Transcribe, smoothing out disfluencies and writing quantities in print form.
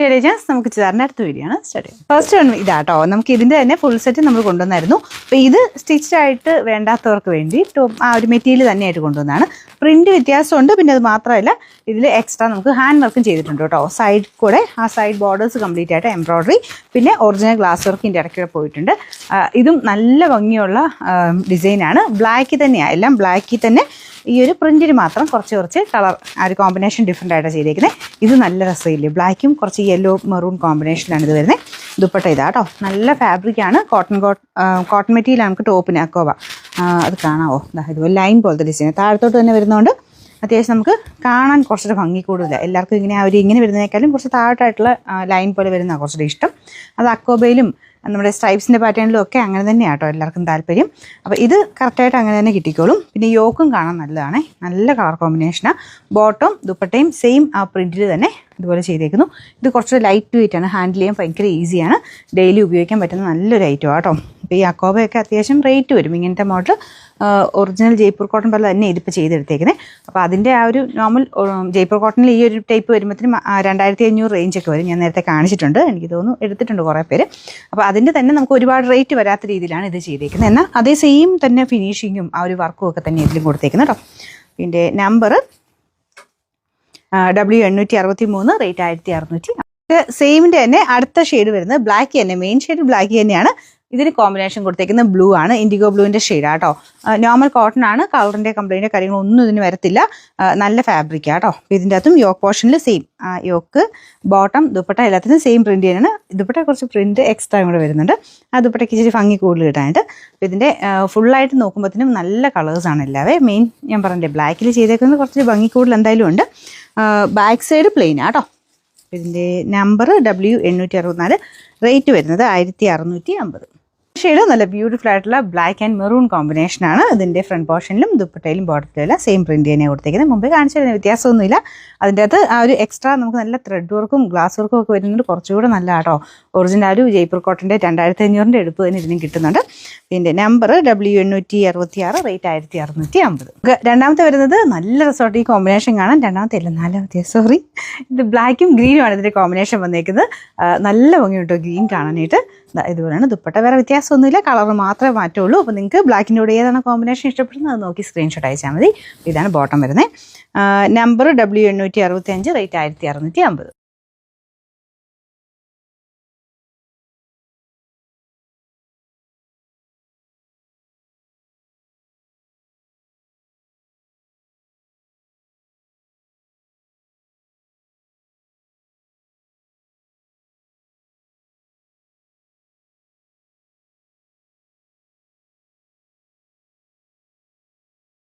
നമുക്ക് ചുരിദാറിൻ്റെ അടുത്ത വീഡിയോ ആണ് സ്റ്റാർട്ട് ചെയ്യുന്നത്. ഫസ്റ്റ് വൺ ഇതാട്ടോ, നമുക്ക് ഇതിൻ്റെ തന്നെ ഫുൾ സെറ്റ് നമ്മൾ കൊണ്ടുവന്നായിരുന്നു. അപ്പോൾ ഇത് സ്റ്റിച്ച്ഡ് ആയിട്ട് വേണ്ടാത്തവർക്ക് വേണ്ടി ആ ഒരു മെറ്റീരിയൽ തന്നെയായിട്ട് കൊണ്ടുവന്നതാണ്. പ്രിന്റ് വ്യത്യാസമുണ്ട്, പിന്നെ അത് മാത്രമല്ല ഇതിൽ എക്സ്ട്രാ നമുക്ക് ഹാൻഡ് വർക്കും ചെയ്തിട്ടുണ്ട് കേട്ടോ. സൈഡ് കൂടെ ആ സൈഡ് ബോർഡേഴ്സ് കംപ്ലീറ്റ് ആയിട്ട് എംബ്രോയ്ഡറി, പിന്നെ ഒറിജിനൽ ഗ്ലാസ് വർക്കിൻ്റെ ഇടയ്ക്ക് പോയിട്ടുണ്ട്. ഇതും നല്ല ഭംഗിയുള്ള ഡിസൈനാണ്. ബ്ലാക്കിൽ തന്നെയാണ്, എല്ലാം ബ്ലാക്കിൽ തന്നെ. ഈ ഒരു പ്രിന്റിന് മാത്രം കുറച്ച് കളർ ആ ഒരു കോമ്പിനേഷൻ ഡിഫറെൻ്റ് ആയിട്ടാണ് ചെയ്തേക്കുന്നത്. ഇത് നല്ല രസമില്ലേ, ബ്ലാക്കും കുറച്ച് യെല്ലോ മെറൂൺ കോമ്പിനേഷനിലാണ് ഇത് വരുന്നത്. ദുപ്പട്ട ഇതാട്ടോ, നല്ല ഫാബ്രിക്കാണ്. കോട്ടൺ മെറ്റീരിയലാണ് നമുക്ക് ടോപ്പിന് അക്കോവ. അത് കാണാവോ, ഇതുപോലെ ലൈൻ പോലത്തെ ഡിസൈൻ താഴത്തോട്ട് തന്നെ വരുന്നതുകൊണ്ട് അത്യാവശ്യം നമുക്ക് കാണാൻ കുറച്ചൊരു ഭംഗി കൂടുതല. എല്ലാവർക്കും ഇങ്ങനെ ഇങ്ങനെ വരുന്നതിനേക്കാളും കുറച്ച് താഴോട്ടായിട്ടുള്ള ലൈൻ പോലെ വരുന്നതാണ് കുറച്ചുകൂടി ഇഷ്ടം. അത് അക്കോബയിലും നമ്മുടെ സ്ട്രൈപ്സിൻ്റെ പാറ്റേണിലും ഒക്കെ അങ്ങനെ തന്നെയാണ് കേട്ടോ എല്ലാവർക്കും താല്പര്യം. അപ്പോൾ ഇത് കറക്റ്റായിട്ട് അങ്ങനെ തന്നെ കിട്ടിക്കോളും. പിന്നെ യോക്കും കാണാൻ നല്ലതാണ്, നല്ല കളർ കോമ്പിനേഷനാണ്. ബോട്ടം ദുപ്പട്ടയും സെയിം ആ പ്രിൻറ്റിൽ തന്നെ ഇതുപോലെ ചെയ്തേക്കുന്നു. ഇത് കുറച്ച് ലൈറ്റ് വെയിറ്റ് ആണ്, ഹാൻഡിൽ ചെയ്യാൻ ഭയങ്കര ഈസിയാണ്, ഡെയിലി ഉപയോഗിക്കാൻ പറ്റുന്ന നല്ലൊരു ഐറ്റം ആട്ടോ. അപ്പോൾ ഈ അക്കോബയൊക്കെ അത്യാവശ്യം റേറ്റ് വരും. ഇങ്ങനത്തെ മോഡൽ ഒറിജിനൽ ജയ്പൂർ കോട്ടൺ പോലെ തന്നെ ഇതിപ്പോൾ ചെയ്തെടുത്തേക്കുന്നത്. അപ്പോൾ അതിൻ്റെ ആ ഒരു നോർമൽ ജയ്പൂർ കോട്ടണിൽ ഈ ഒരു ടൈപ്പ് വരുമ്പോഴത്തേനും 2500 റേഞ്ചൊക്കെ വരും. ഞാൻ നേരത്തെ കാണിച്ചിട്ടുണ്ട്, എനിക്ക് തോന്നുന്നു എടുത്തിട്ടുണ്ട് കുറേ പേര്. അപ്പോൾ അതിൻ്റെ തന്നെ നമുക്ക് ഒരുപാട് റേറ്റ് വരാത്ത രീതിയിലാണ് ഇത് ചെയ്തേക്കുന്നത്. എന്നാൽ അതേ സെയിം തന്നെ ഫിനിഷിങ്ങും ആ ഒരു വർക്കും ഒക്കെ തന്നെ ഇതിലും കൊടുത്തേക്കുന്നത് കേട്ടോ. പിന്നെ നമ്പർ W863, റേറ്റ് 1600. സെയിമിൻ്റെ തന്നെ അടുത്ത ഷെയ്ഡ് വരുന്നത് ബ്ലാക്ക് തന്നെ, മെയിൻ ഷെയ്ഡ് ബ്ലാക്ക് തന്നെയാണ്. ഇതിന് കോമ്പിനേഷൻ കൊടുത്തേക്കുന്നത് ബ്ലൂ ആണ്, ഇൻഡിഗോ ബ്ലൂവിൻ്റെ ഷെയ്ഡാട്ടോ. നോർമൽ കോട്ടൺ ആണ്, കളറിൻ്റെ കംപ്ലൈൻറ്റ് കാര്യങ്ങളൊന്നും ഇതിന് വരത്തില്ല. നല്ല ഫാബ്രിക്കാണ് കേട്ടോ. ഇതിൻ്റെ അകത്തും യോക്ക് പോർഷനിൽ സെയിം യോക്ക്, ബോട്ടം, ദുപ്പട്ട എല്ലാത്തിനും സെയിം പ്രിൻറ്റ് തന്നെയാണ്. ദുപ്പട്ട കുറച്ച് പ്രിൻറ്റ് എക്സ്ട്രാ കൂടെ വരുന്നുണ്ട്. ആ ദുപ്പട്ടയ്ക്ക് ഇച്ചിരി ഭംഗി കൂടുതൽ കിട്ടാനായിട്ട്. അപ്പോൾ ഇതിൻ്റെ ഫുള്ളായിട്ട് നോക്കുമ്പോഴത്തേനും നല്ല കളേഴ്സാണ് എല്ലാവരും. മെയിൻ ഞാൻ പറഞ്ഞില്ലേ ബ്ലാക്കിൽ ചെയ്തേക്കുന്നത് കുറച്ച് ഭംഗി കൂടുതൽ എന്തായാലും ഉണ്ട്. ബാക്ക് സൈഡ് പ്ലെയിൻ ആട്ടോ. ഇതിൻ്റെ നമ്പർ W864, റേറ്റ് വരുന്നത് 1650. ഷെയ്ഡ് നല്ല ബ്യൂട്ടിഫുൾ ആയിട്ടുള്ള ബ്ലാക്ക് ആൻഡ് മെറൂൺ കോമ്പിനേഷനാണ്. ഇതിൻ്റെ ഫ്രണ്ട് പോർഷനിലും ദുപ്പട്ടയിലും ബോട്ടത്തിലും എല്ലാം സെയിം പ്രിന്റ് തന്നെ കൊടുത്തേക്കുന്നത്. മുമ്പേ കാണിച്ചതിന് വ്യത്യാസമൊന്നുമില്ല. അതിൻ്റെ അകത്ത് ആ ഒരു എക്സ്ട്രാ നമുക്ക് നല്ല ത്രെഡ് വർക്കും ഗ്ലാസ് വർക്കും ഒക്കെ വരുന്നത് കുറച്ചുകൂടെ നല്ല ആട്ടോ. ഒറിജിനൽ ആ ഒരു ജയ്പൂർ കോട്ടൻ്റെ 2500 എടുപ്പ് തന്നെ ഇതിനും കിട്ടുന്നുണ്ട്. പിന്നെ നമ്പർ W866, റേറ്റ് 1650. രണ്ടാമത്തെ വരുന്നത് നല്ല റിസോർട്ട്. ഈ കോമ്പിനേഷൻ കാണാൻ നാലാമത്തെ സോറി, ഇത് ബ്ലാക്കും ഗ്രീനുമാണ് ഇതിൻ്റെ കോമ്പിനേഷൻ വന്നേക്കുന്നത്. നല്ല ഭംഗിയുണ്ടോ ഗ്രീൻ കാണാനായിട്ട്. ഇതുപോലെയാണ് ദുപ്പട്ട, വേറെ വ്യത്യാസമൊന്നുമില്ല, കളർ മാത്രമേ മാറ്റുള്ളൂ. അപ്പോൾ നിങ്ങൾക്ക് ബ്ലാക്കിൻ്റെ കൂടെ ഏതാണ് കോമ്പിനേഷൻ ഇഷ്ടപ്പെടുന്നത് അത് നോക്കി സ്ക്രീൻഷോട്ട് അയച്ചാൽ മതി. ഇതാണ് ബോട്ടം വരുന്നത്. Number W865, rate 1650.